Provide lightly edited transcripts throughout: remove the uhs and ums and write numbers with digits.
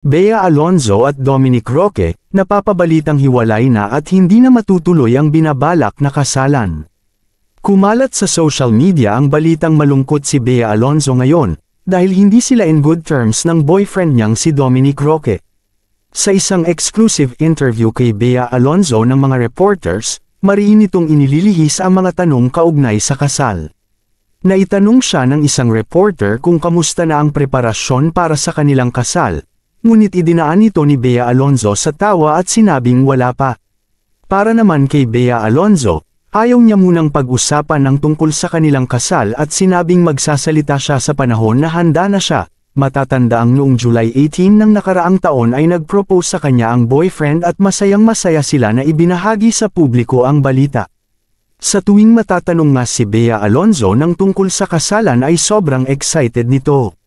Bea Alonzo at Dominic Roque, napapabalitang hiwalay na at hindi na matutuloy ang binabalak na kasalan. Kumalat sa social media ang balitang malungkot si Bea Alonzo ngayon, dahil hindi sila in good terms ng boyfriend niyang si Dominic Roque. Sa isang exclusive interview kay Bea Alonzo ng mga reporters, mariin itong inililihis ang mga tanong kaugnay sa kasal. Naitanong siya ng isang reporter kung kamusta na ang preparasyon para sa kanilang kasal, ngunit idinaan ito ni Bea Alonzo sa tawa at sinabing wala pa. Para naman kay Bea Alonzo, ayaw niya munang pag-usapan ang tungkol sa kanilang kasal at sinabing magsasalita siya sa panahon na handa na siya. Matatandaang noong July 18 ng nakaraang taon ay nag-propose sa kanya ang boyfriend at masayang-masaya sila na ibinahagi sa publiko ang balita. Sa tuwing matatanong nga si Bea Alonzo ng tungkol sa kasalan ay sobrang excited nito.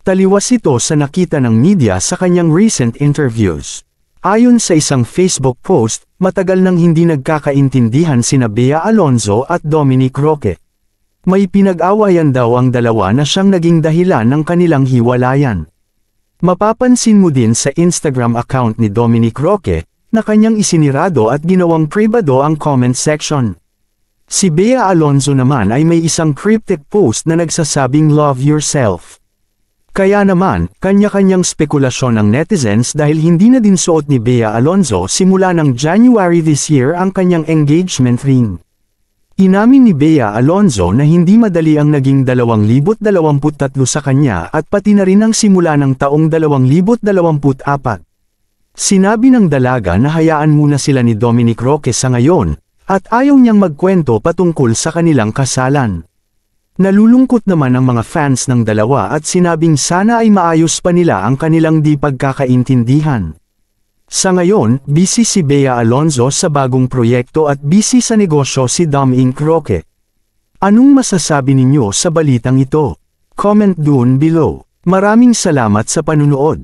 Taliwas ito sa nakita ng media sa kanyang recent interviews. Ayon sa isang Facebook post, matagal nang hindi nagkakaintindihan sina Bea Alonzo at Dominic Roque. May pinag-awayan daw ang dalawa na siyang naging dahilan ng kanilang hiwalayan. Mapapansin mo din sa Instagram account ni Dominic Roque, na kanyang isinirado at ginawang pribado ang comment section. Si Bea Alonzo naman ay may isang cryptic post na nagsasabing love yourself. Kaya naman, kanya-kanyang spekulasyon ng netizens dahil hindi na din suot ni Bea Alonzo simula ng January this year ang kanyang engagement ring. Inamin ni Bea Alonzo na hindi madali ang naging 2023 sa kanya at pati na rin ang simula ng taong 2024. Sinabi ng dalaga na hayaan muna sila ni Dominic Roque sa ngayon, at ayaw niyang magkwento patungkol sa kanilang kasalan. Nalulungkot naman ang mga fans ng dalawa at sinabing sana ay maayos pa nila ang kanilang di pagkakaintindihan. Sa ngayon, busy si Bea Alonzo sa bagong proyekto at busy sa negosyo si Dominic Roque. Anong masasabi ninyo sa balitang ito? Comment doon below. Maraming salamat sa panunood.